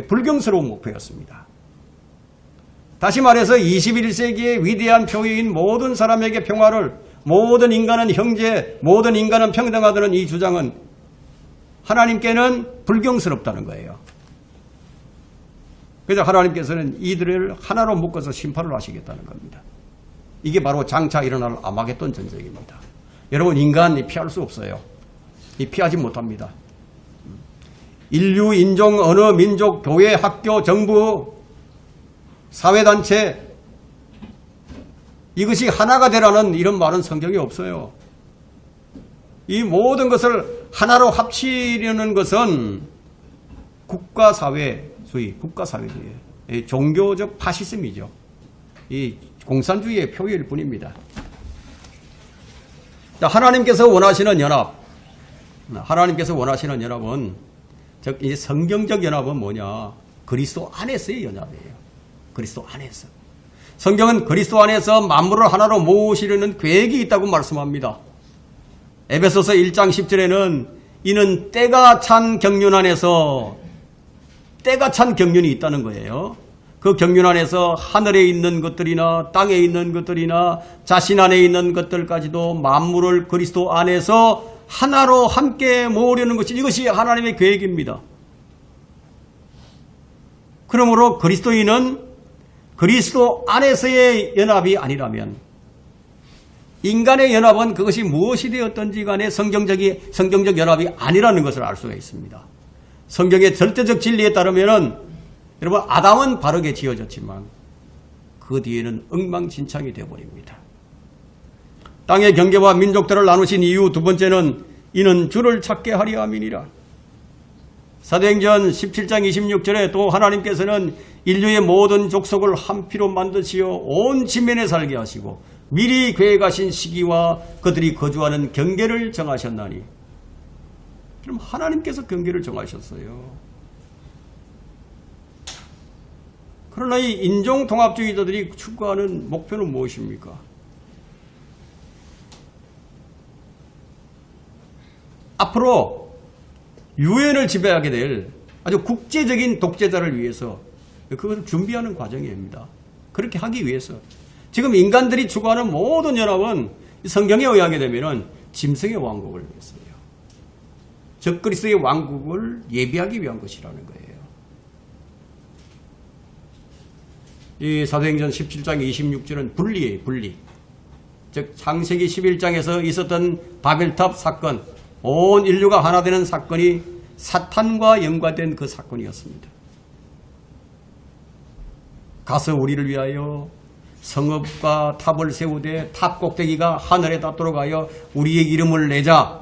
불경스러운 목표였습니다. 다시 말해서 21세기의 위대한 표의인 모든 사람에게 평화를, 모든 인간은 형제, 모든 인간은 평등하다는 이 주장은 하나님께는 불경스럽다는 거예요. 그래서 하나님께서는 이들을 하나로 묶어서 심판을 하시겠다는 겁니다. 이게 바로 장차 일어날 아마겟돈 전쟁입니다. 여러분, 인간이 피할 수 없어요. 피하지 못합니다. 인류, 인종, 언어, 민족, 교회, 학교, 정부, 사회단체, 이것이 하나가 되라는 이런 말은 성경에 없어요. 이 모든 것을 하나로 합치려는 것은 국가사회주의, 종교적 파시즘이죠. 이 공산주의의 표현일 뿐입니다. 하나님께서 원하시는 연합은, 즉 이제 성경적 연합은 뭐냐? 그리스도 안에서의 연합이에요. 그리스도 안에서. 성경은 그리스도 안에서 만물을 하나로 모으시려는 계획이 있다고 말씀합니다. 에베소서 1장 10절에는 이는 때가 찬 경륜 안에서, 때가 찬 경륜이 있다는 거예요. 그 경륜 안에서 하늘에 있는 것들이나 땅에 있는 것들이나 자신 안에 있는 것들까지도 만물을 그리스도 안에서 하나로 함께 모으려는 것이, 이것이 하나님의 계획입니다. 그러므로 그리스도인은 그리스도 안에서의 연합이 아니라면, 인간의 연합은 그것이 무엇이 되었든지 간에 성경적 연합이 아니라는 것을 알 수가 있습니다. 성경의 절대적 진리에 따르면은, 여러분, 아담은 바르게 지어졌지만 그 뒤에는 엉망진창이 되어버립니다. 땅의 경계와 민족들을 나누신 이유 두 번째는 이는 주를 찾게 하려 함이니라. 사도행전 17장 26절에 또 하나님께서는 인류의 모든 족속을 한 피로 만드시어 온 지면에 살게 하시고 미리 계획하신 시기와 그들이 거주하는 경계를 정하셨나니. 그럼 하나님께서 경계를 정하셨어요. 그러나 이 인종통합주의자들이 추구하는 목표는 무엇입니까? 앞으로 유엔을 지배하게 될 아주 국제적인 독재자를 위해서 그것을 준비하는 과정입니다. 그렇게 하기 위해서. 지금 인간들이 추구하는 모든 연합은 성경에 의하게 되면 짐승의 왕국을 위해서요. 적 그리스도의 왕국을 예비하기 위한 것이라는 거예요. 이 사도행전 17장 26절은 분리예요. 분리. 즉 창세기 11장에서 있었던 바벨탑 사건, 온 인류가 하나 되는 사건이 사탄과 연관된 그 사건이었습니다. 가서 우리를 위하여 성읍과 탑을 세우되 탑 꼭대기가 하늘에 닿도록 하여 우리의 이름을 내자.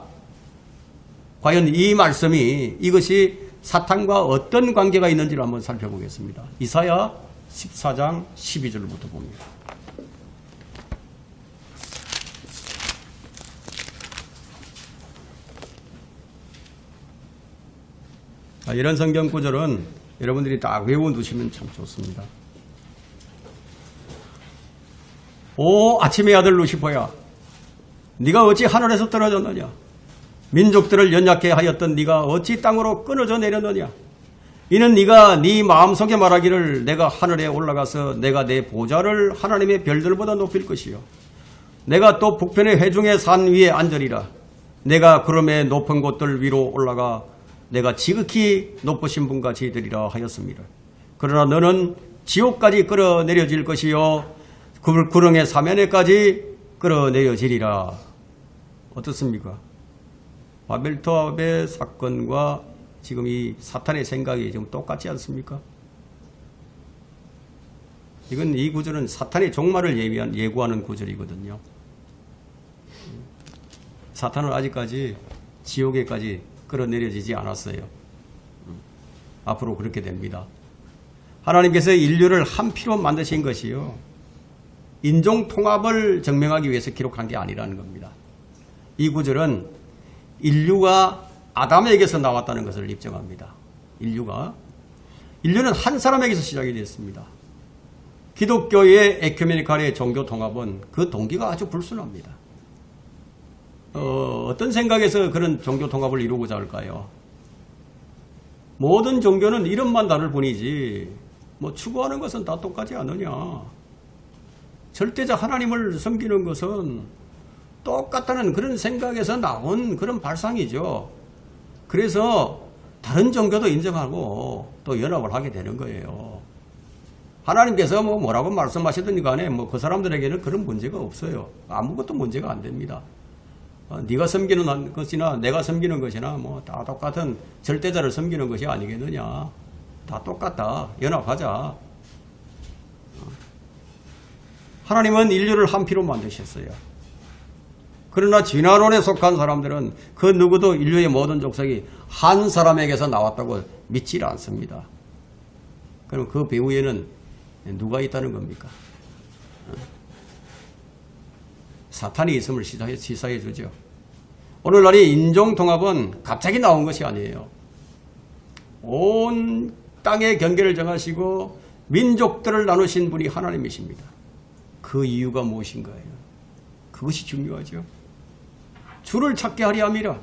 과연 이 말씀이, 이것이 사탄과 어떤 관계가 있는지를 한번 살펴보겠습니다. 이사야 14장 12절부터 봅니다. 이런 성경 구절은 여러분들이 딱 외워두시면 참 좋습니다. 오 아침의 아들 루시퍼야, 네가 어찌 하늘에서 떨어졌느냐? 민족들을 연약케 하였던 네가 어찌 땅으로 끊어져 내렸느냐? 이는 네가 네 마음속에 말하기를 내가 하늘에 올라가서 내가 내 보좌를 하나님의 별들보다 높일 것이요 내가 또 북편의 회중의 산 위에 앉으리라. 내가 구름의 높은 곳들 위로 올라가 내가 지극히 높으신 분같이 되리라 하였습니다. 그러나 너는 지옥까지 끌어내려질 것이요 구렁의 사면에까지 끌어내려지리라. 어떻습니까? 바벨탑의 사건과 지금 이 사탄의 생각이 좀 똑같지 않습니까? 이 구절은 사탄의 종말을 예고하는 구절이거든요. 사탄은 아직까지 지옥에까지 끌어내려지지 않았어요. 앞으로 그렇게 됩니다. 하나님께서 인류를 한 피로 만드신 것이요 인종 통합을 증명하기 위해서 기록한 게 아니라는 겁니다. 이 구절은 인류가 아담에게서 나왔다는 것을 입증합니다. 인류는 한 사람에게서 시작이 됐습니다. 기독교의 에큐메니칼의 종교 통합은 그 동기가 아주 불순합니다. 어떤 생각에서 그런 종교 통합을 이루고자 할까요? 모든 종교는 이름만 다를 뿐이지 추구하는 것은 다 똑같지 않느냐. 절대자 하나님을 섬기는 것은 똑같다는 그런 생각에서 나온 그런 발상이죠. 그래서 다른 종교도 인정하고 또 연합을 하게 되는 거예요. 하나님께서 뭐라고 말씀하시든 간에 그 사람들에게는 그런 문제가 없어요. 아무것도 문제가 안 됩니다. 네가 섬기는 것이나 내가 섬기는 것이나 다 똑같은 절대자를 섬기는 것이 아니겠느냐. 다 똑같다. 연합하자. 하나님은 인류를 한 피로 만드셨어요. 그러나 진화론에 속한 사람들은 그 누구도 인류의 모든 족속이 한 사람에게서 나왔다고 믿지 않습니다. 그럼 그 배후에는 누가 있다는 겁니까? 사탄이 있음을 시사해 주죠. 오늘날의 인종통합은 갑자기 나온 것이 아니에요. 온 땅의 경계를 정하시고 민족들을 나누신 분이 하나님이십니다. 그 이유가 무엇인가요? 그것이 중요하죠. 주를 찾게 하려 함이라.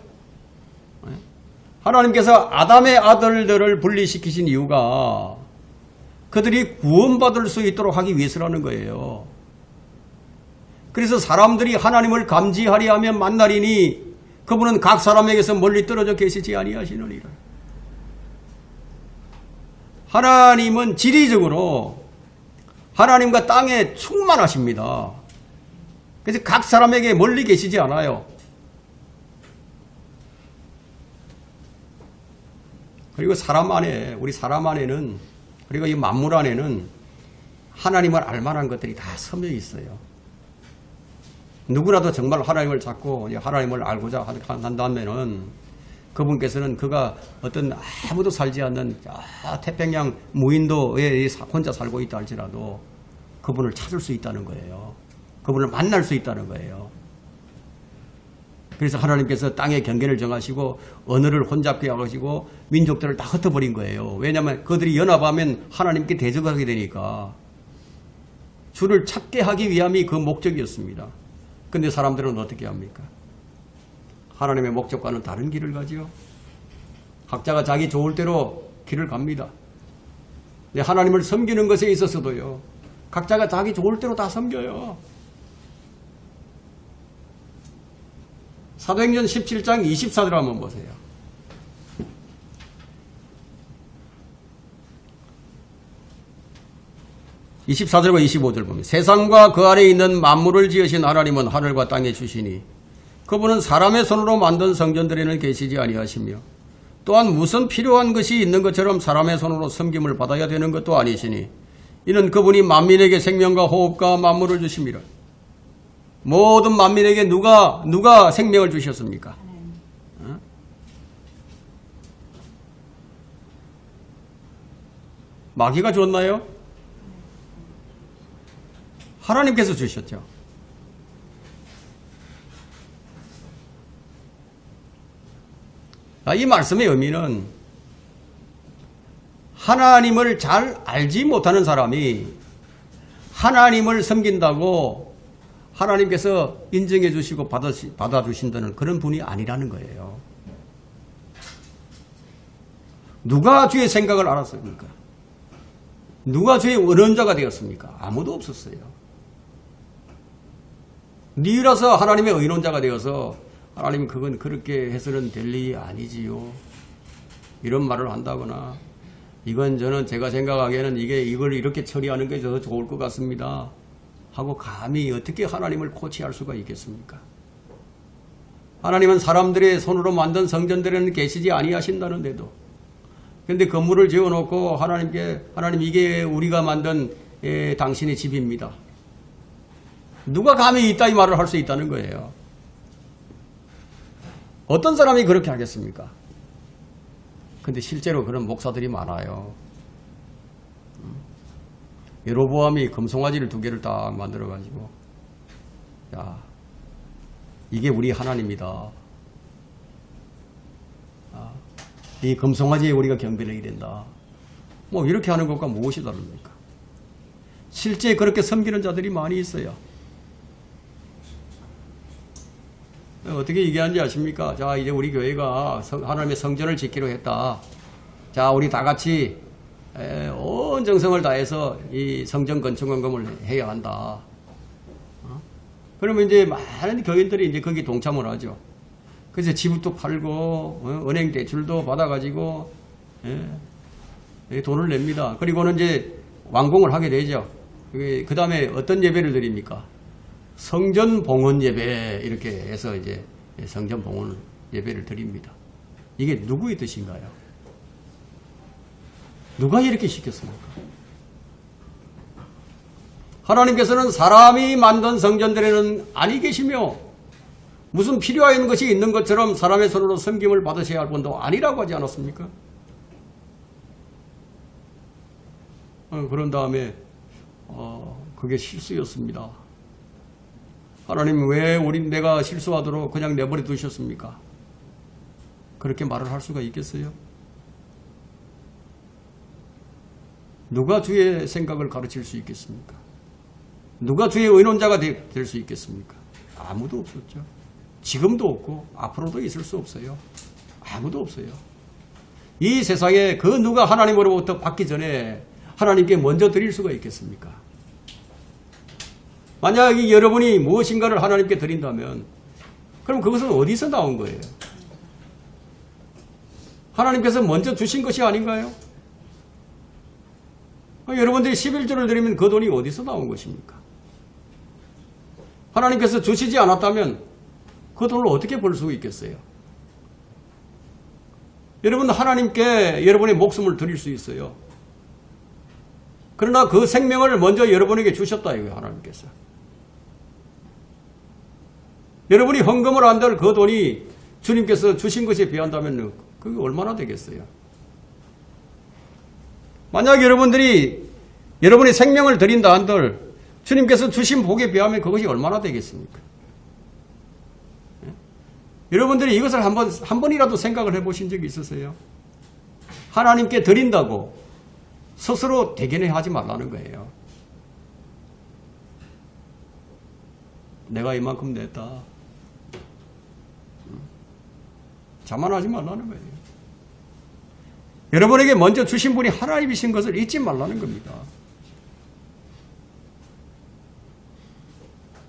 하나님께서 아담의 아들들을 분리시키신 이유가 그들이 구원받을 수 있도록 하기 위해서라는 거예요. 그래서 사람들이 하나님을 감지하려 하면 만나리니 그분은 각 사람에게서 멀리 떨어져 계시지 아니하시느니라. 하나님은 지리적으로 하나님과 땅에 충만하십니다. 그래서 각 사람에게 멀리 계시지 않아요. 그리고 우리 사람 안에는, 그리고 이 만물 안에는 하나님을 알만한 것들이 다 서져 있어요. 누구라도 정말 하나님을 찾고 하나님을 알고자 한다면은 그분께서는 그가 어떤 아무도 살지 않는 태평양 무인도에 혼자 살고 있다 할지라도 그분을 찾을 수 있다는 거예요. 그분을 만날 수 있다는 거예요. 그래서 하나님께서 땅의 경계를 정하시고 언어를 혼잡게 하시고 민족들을 다 흩어버린 거예요. 왜냐하면 그들이 연합하면 하나님께 대적하게 되니까. 주를 찾게 하기 위함이 그 목적이었습니다. 근데 사람들은 어떻게 합니까? 하나님의 목적과는 다른 길을 가지요. 각자가 자기 좋을 대로 길을 갑니다. 근데 하나님을 섬기는 것에 있어서도요. 각자가 자기 좋을 대로 다 섬겨요. 사도행전 17장 24절 한번 보세요. (24절과) 25절 보면 세상과 그 아래에 있는 만물을 지으신 하나님은 하늘과 땅에 주시니 그분은 사람의 손으로 만든 성전들에는 계시지 아니하시며 또한 무슨 필요한 것이 있는 것처럼 사람의 손으로 섬김을 받아야 되는 것도 아니시니 이는 그분이 만민에게 생명과 호흡과 만물을 주심이라. 모든 만민에게 누가 생명을 주셨습니까? 마귀가 줬나요? 하나님께서 주셨죠. 이 말씀의 의미는 하나님을 잘 알지 못하는 사람이 하나님을 섬긴다고 하나님께서 인정해 주시고 받아주신다는 그런 분이 아니라는 거예요. 누가 주의 생각을 알았습니까? 누가 주의 언론자가 되었습니까? 아무도 없었어요. 니라서 하나님의 의논자가 되어서 하나님 그건 그렇게 해서는 될 일이 아니지요. 이런 말을 한다거나 이건 저는 제가 생각하기에는 이걸 이렇게 처리하는 게 더 좋을 것 같습니다. 하고 감히 어떻게 하나님을 코치할 수가 있겠습니까? 하나님은 사람들의 손으로 만든 성전들에는 계시지 아니하신다는데도 근데 건물을 지어놓고 하나님 이게 우리가 만든 당신의 집입니다. 누가 감히 이따위 말을 할 수 있다는 거예요. 어떤 사람이 그렇게 하겠습니까? 근데 실제로 그런 목사들이 많아요. 여로보암이 금송아지를 2개를 딱 만들어가지고 야 이게 우리 하나님이다. 이 금송아지에 우리가 경배를 해야 된다. 뭐 이렇게 하는 것과 무엇이 다릅니까? 실제 그렇게 섬기는 자들이 많이 있어요. 어떻게 얘기하는지 아십니까? 자, 이제 우리 교회가 하나님의 성전을 짓기로 했다. 자, 우리 다 같이 온 정성을 다해서 이 성전 건축 헌금을 해야 한다. 그러면 이제 많은 교인들이 이제 거기 동참을 하죠. 그래서 집도 팔고 은행 대출도 받아가지고 돈을 냅니다. 그리고는 이제 완공을 하게 되죠. 그 다음에 어떤 예배를 드립니까? 성전 봉헌 예배 이렇게 해서 이제 성전 봉헌 예배를 드립니다. 이게 누구의 뜻인가요? 누가 이렇게 시켰습니까? 하나님께서는 사람이 만든 성전들에는 아니 계시며 무슨 필요한 것이 있는 것처럼 사람의 손으로 섬김을 받으셔야 할 분도 아니라고 하지 않았습니까? 그런 다음에 그게 실수였습니다. 하나님 왜 내가 실수하도록 그냥 내버려 두셨습니까? 그렇게 말을 할 수가 있겠어요? 누가 주의 생각을 가르칠 수 있겠습니까? 누가 주의 의논자가 될 수 있겠습니까? 아무도 없었죠. 지금도 없고 앞으로도 있을 수 없어요. 아무도 없어요. 이 세상에 그 누가 하나님으로부터 받기 전에 하나님께 먼저 드릴 수가 있겠습니까? 만약에 여러분이 무엇인가를 하나님께 드린다면 그럼 그것은 어디서 나온 거예요? 하나님께서 먼저 주신 것이 아닌가요? 여러분들이 11조를 드리면 그 돈이 어디서 나온 것입니까? 하나님께서 주시지 않았다면 그 돈을 어떻게 벌 수 있겠어요? 여러분 하나님께 여러분의 목숨을 드릴 수 있어요. 그러나 그 생명을 먼저 여러분에게 주셨다 이거예요. 하나님께서. 여러분이 헌금을 한들 그 돈이 주님께서 주신 것에 비한다면 그게 얼마나 되겠어요? 만약 여러분들이 여러분의 생명을 드린다 한들 주님께서 주신 복에 비하면 그것이 얼마나 되겠습니까? 여러분들이 이것을 한 번이라도 생각을 해보신 적이 있으세요? 하나님께 드린다고 스스로 대견해 하지 말라는 거예요. 내가 이만큼 냈다. 자만하지 말라는 거예요. 여러분에게 먼저 주신 분이 하나님이신 것을 잊지 말라는 겁니다.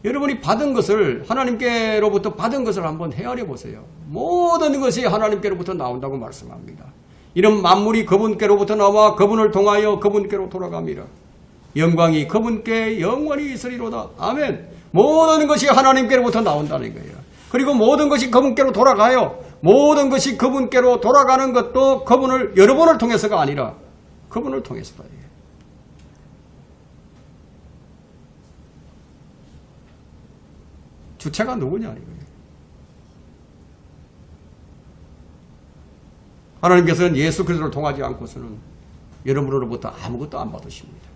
여러분이 받은 것을 하나님께로부터 받은 것을 한번 헤아려 보세요. 모든 것이 하나님께로부터 나온다고 말씀합니다. 이런 만물이 그분께로부터 나와 그분을 통하여 그분께로 돌아갑니다. 영광이 그분께 영원히 있으리로다. 아멘. 모든 것이 하나님께로부터 나온다는 거예요. 그리고 모든 것이 그분께로 돌아가요. 모든 것이 그분께로 돌아가는 것도 여러분을 통해서가 아니라 그분을 통해서다. 주체가 누구냐 이거예요. 하나님께서는 예수 그리스도를 통하지 않고서는 여러분으로부터 아무것도 안 받으십니다.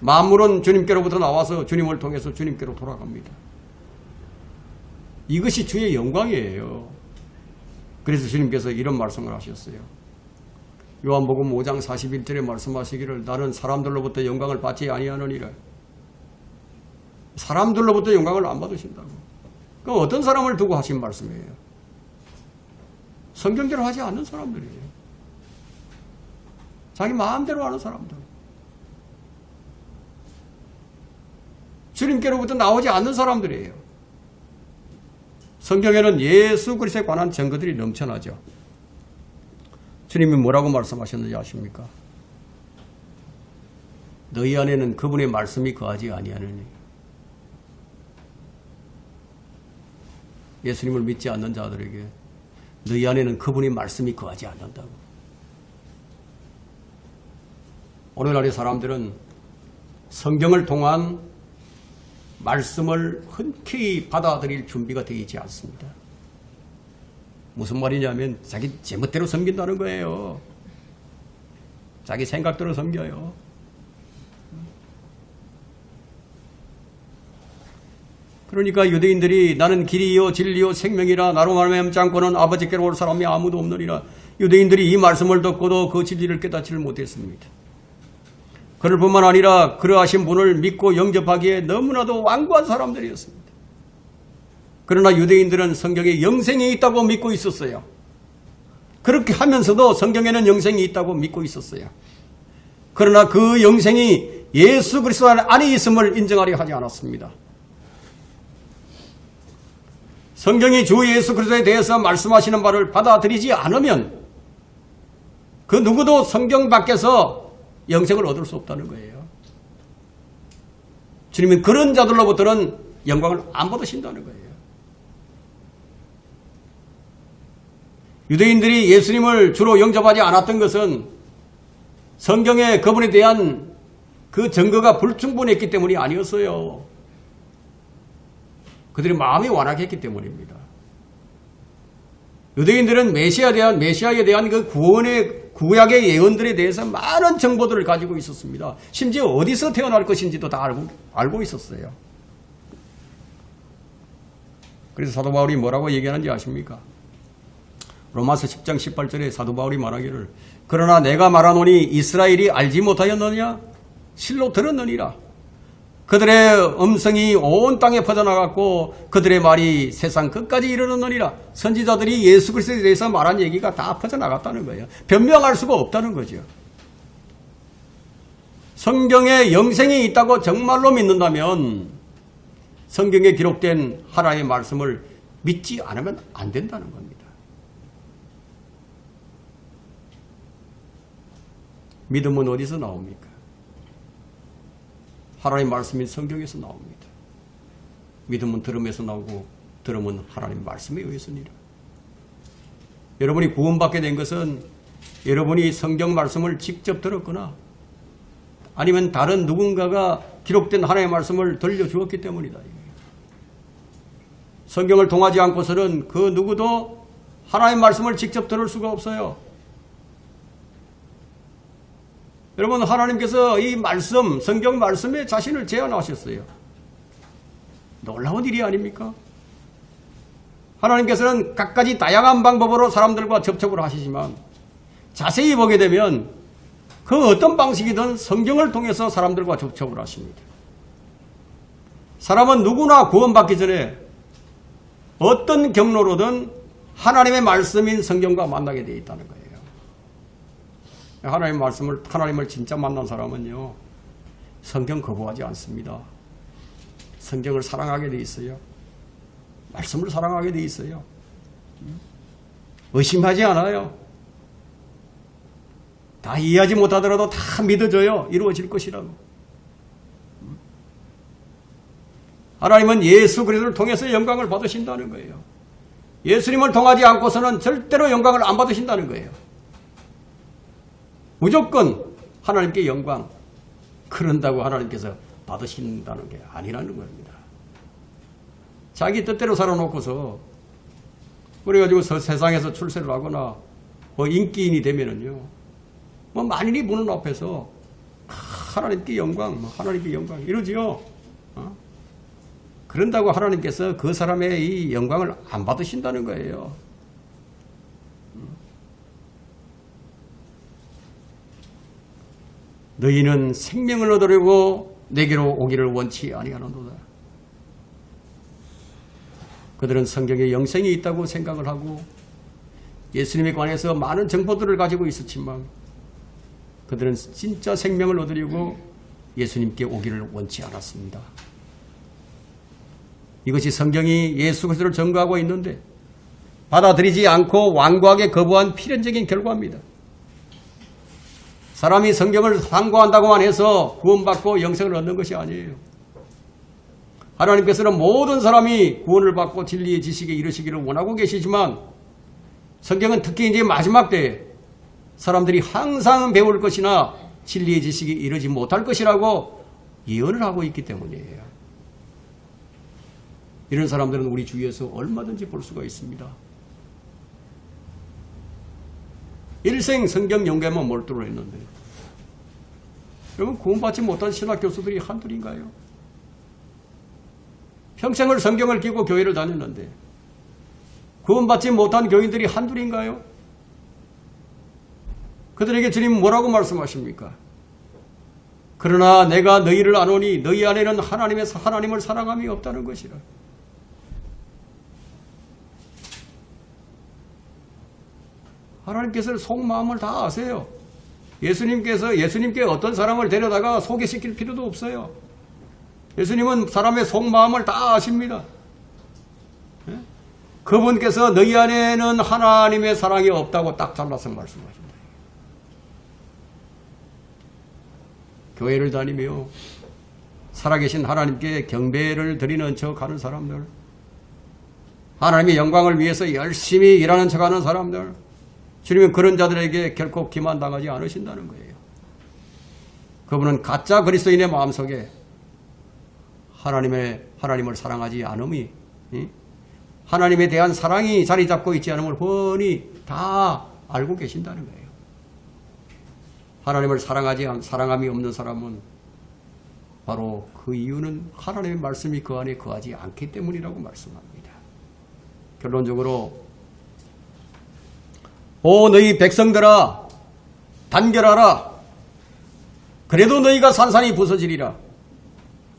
만물은 주님께로부터 나와서 주님을 통해서 주님께로 돌아갑니다. 이것이 주의 영광이에요. 그래서 주님께서 이런 말씀을 하셨어요. 요한복음 5장 41절에 말씀하시기를 나는 사람들로부터 영광을 받지 아니하느니라. 사람들로부터 영광을 안 받으신다고. 그럼 어떤 사람을 두고 하신 말씀이에요? 성경대로 하지 않는 사람들이에요. 자기 마음대로 하는 사람들. 주님께로부터 나오지 않는 사람들이에요. 성경에는 예수 그리스도에 관한 증거들이 넘쳐나죠. 주님이 뭐라고 말씀하셨는지 아십니까? 너희 안에는 그분의 말씀이 거하지 아니하느니. 예수님을 믿지 않는 자들에게 너희 안에는 그분의 말씀이 거하지 않는다고. 오늘날의 사람들은 성경을 통한 말씀을 흔쾌히 받아들일 준비가 되어 있지 않습니다. 무슨 말이냐면 자기 제멋대로 섬긴다는 거예요. 자기 생각대로 섬겨요. 그러니까 유대인들이 나는 길이요 진리요 생명이라 나로 말미암지 않고는 아버지께로 올 사람이 아무도 없느니라. 유대인들이 이 말씀을 듣고도 그 진리를 깨닫지를 못했습니다. 그럴 뿐만 아니라 그러하신 분을 믿고 영접하기에 너무나도 완고한 사람들이었습니다. 그러나 유대인들은 성경에 영생이 있다고 믿고 있었어요. 그렇게 하면서도 성경에는 영생이 있다고 믿고 있었어요. 그러나 그 영생이 예수 그리스도 안에 있음을 인정하려 하지 않았습니다. 성경이 주 예수 그리스도에 대해서 말씀하시는 바를 받아들이지 않으면 그 누구도 성경 밖에서 영생을 얻을 수 없다는 거예요. 주님은 그런 자들로부터는 영광을 안 받으신다는 거예요. 유대인들이 예수님을 주로 영접하지 않았던 것은 성경에 그분에 대한 그 증거가 불충분했기 때문이 아니었어요. 그들의 마음이 완악했기 때문입니다. 유대인들은 메시아에 대한 그 구약의 예언들에 대해서 많은 정보들을 가지고 있었습니다. 심지어 어디서 태어날 것인지도 다 알고 있었어요. 그래서 사도 바울이 뭐라고 얘기하는지 아십니까? 로마서 10장 18절에 사도 바울이 말하기를 그러나 내가 말하노니 이스라엘이 알지 못하였느냐? 실로 들었느니라. 그들의 음성이 온 땅에 퍼져나갔고 그들의 말이 세상 끝까지 이르렀느니라. 선지자들이 예수 그리스도에 대해서 말한 얘기가 다 퍼져나갔다는 거예요. 변명할 수가 없다는 거죠. 성경에 영생이 있다고 정말로 믿는다면 성경에 기록된 하나님의 말씀을 믿지 않으면 안 된다는 겁니다. 믿음은 어디서 나옵니까? 하나님의 말씀인 성경에서 나옵니다. 믿음은 들음에서 나오고 들음은 하나님의 말씀에 의해서니라. 여러분이 구원받게 된 것은 여러분이 성경 말씀을 직접 들었거나 아니면 다른 누군가가 기록된 하나님의 말씀을 들려주었기 때문이다. 성경을 통하지 않고서는 그 누구도 하나님의 말씀을 직접 들을 수가 없어요. 여러분, 하나님께서 이 말씀, 성경 말씀에 자신을 제한하셨어요. 놀라운 일이 아닙니까? 하나님께서는 각가지 다양한 방법으로 사람들과 접촉을 하시지만 자세히 보게 되면 그 어떤 방식이든 성경을 통해서 사람들과 접촉을 하십니다. 사람은 누구나 구원받기 전에 어떤 경로로든 하나님의 말씀인 성경과 만나게 되어 있다는 거예요. 하나님을 진짜 만난 사람은요, 성경 거부하지 않습니다. 성경을 사랑하게 돼 있어요. 말씀을 사랑하게 돼 있어요. 의심하지 않아요. 다 이해하지 못하더라도 다 믿어져요. 이루어질 것이라고. 하나님은 예수 그리스도를 통해서 영광을 받으신다는 거예요. 예수님을 통하지 않고서는 절대로 영광을 안 받으신다는 거예요. 무조건 하나님께 영광, 그런다고 하나님께서 받으신다는 게 아니라는 겁니다. 자기 뜻대로 살아놓고서 그래가지고 세상에서 출세를 하거나 뭐 인기인이 되면은요, 뭐 만인이 보는 앞에서 하나님께 영광, 하나님께 영광 이러지요. 그런다고 하나님께서 그 사람의 이 영광을 안 받으신다는 거예요. 너희는 생명을 얻으려고 내게로 오기를 원치 아니하는도다. 그들은 성경에 영생이 있다고 생각을 하고 예수님에 관해서 많은 정보들을 가지고 있었지만 그들은 진짜 생명을 얻으려고 예수님께 오기를 원치 않았습니다. 이것이 성경이 예수 그리스도를 전가하고 있는데 받아들이지 않고 완고하게 거부한 필연적인 결과입니다. 사람이 성경을 상고한다고만 해서 구원받고 영생을 얻는 것이 아니에요. 하나님께서는 모든 사람이 구원을 받고 진리의 지식에 이르시기를 원하고 계시지만 성경은 특히 이제 마지막 때에 사람들이 항상 배울 것이나 진리의 지식이 이르지 못할 것이라고 예언을 하고 있기 때문이에요. 이런 사람들은 우리 주위에서 얼마든지 볼 수가 있습니다. 일생 성경 연구에만 몰두를 했는데 여러분 구원받지 못한 신학 교수들이 한둘인가요? 평생을 성경을 끼고 교회를 다녔는데 구원받지 못한 교인들이 한둘인가요? 그들에게 주님 뭐라고 말씀하십니까? 그러나 내가 너희를 아노니 너희 안에는 하나님을 사랑함이 없다는 것이라. 하나님께서는 속마음을 다 아세요. 예수님께 어떤 사람을 데려다가 소개시킬 필요도 없어요. 예수님은 사람의 속마음을 다 아십니다. 그분께서 너희 안에는 하나님의 사랑이 없다고 딱 잘라서 말씀하십니다. 교회를 다니며 살아계신 하나님께 경배를 드리는 척 하는 사람들, 하나님의 영광을 위해서 열심히 일하는 척 하는 사람들, 주님은 그런 자들에게 결코 기만당하지 않으신다는 거예요. 그분은 가짜 그리스도인의 마음속에 하나님을 사랑하지 않음이, 하나님에 대한 사랑이 자리 잡고 있지 않음을 훤히 다 알고 계신다는 거예요. 하나님을 사랑함이 없는 사람은 바로 그 이유는 하나님의 말씀이 그 안에 거하지 않기 때문이라고 말씀합니다. 결론적으로 오 너희 백성들아 단결하라. 그래도 너희가 산산이 부서지리라.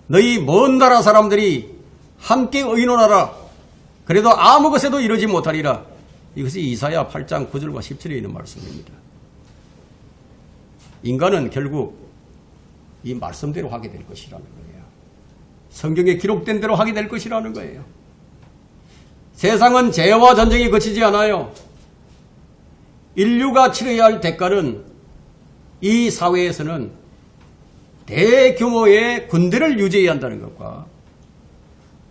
너희 먼 나라 사람들이 함께 의논하라. 그래도 아무 것에도 이르지 못하리라. 이것이 이사야 8장 9절과 10절에 있는 말씀입니다. 인간은 결국 이 말씀대로 하게 될 것이라는 거예요. 성경에 기록된 대로 하게 될 것이라는 거예요. 세상은 재해와 전쟁이 그치지 않아요. 인류가 치러야 할 대가는 이 사회에서는 대규모의 군대를 유지해야 한다는 것과,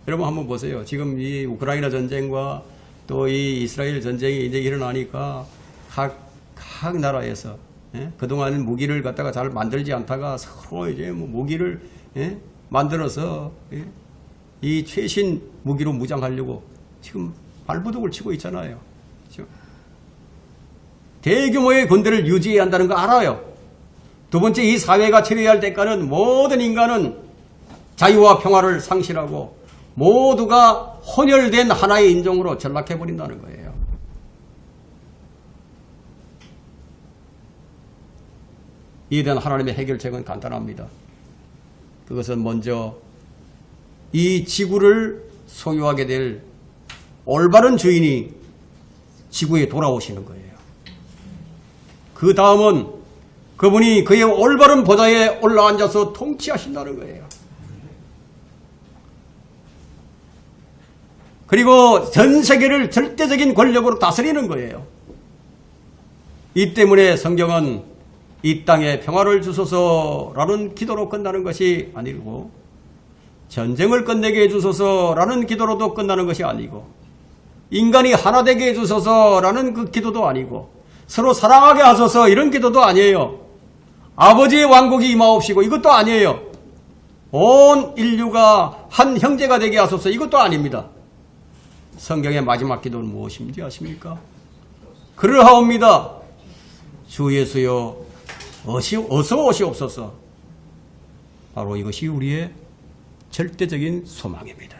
여러분 한번 보세요. 지금 이 우크라이나 전쟁과 또 이 이스라엘 전쟁이 이제 일어나니까 각 나라에서 그동안 무기를 갖다가 잘 만들지 않다가 서로 이제 무기를 만들어서 이 최신 무기로 무장하려고 지금 발버둥을 치고 있잖아요. 그렇죠? 대규모의 군대를 유지해야 한다는 거 알아요. 두 번째, 이 사회가 치러야 할 대가는 모든 인간은 자유와 평화를 상실하고 모두가 혼혈된 하나의 인종으로 전락해버린다는 거예요. 이에 대한 하나님의 해결책은 간단합니다. 그것은 먼저 이 지구를 소유하게 될 올바른 주인이 지구에 돌아오시는 거예요. 그 다음은 그분이 그의 올바른 보좌에 올라앉아서 통치하신다는 거예요. 그리고 전 세계를 절대적인 권력으로 다스리는 거예요. 이 때문에 성경은 이 땅에 평화를 주소서라는 기도로 끝나는 것이 아니고, 전쟁을 끝내게 해주소서라는 기도로도 끝나는 것이 아니고, 인간이 하나 되게 해주소서라는 그 기도도 아니고, 서로 사랑하게 하소서 이런 기도도 아니에요. 아버지의 왕국이 임하옵시고 이것도 아니에요. 온 인류가 한 형제가 되게 하소서 이것도 아닙니다. 성경의 마지막 기도는 무엇인지 아십니까? 그러하옵니다. 주 예수여 어서 오시옵소서. 바로 이것이 우리의 절대적인 소망입니다.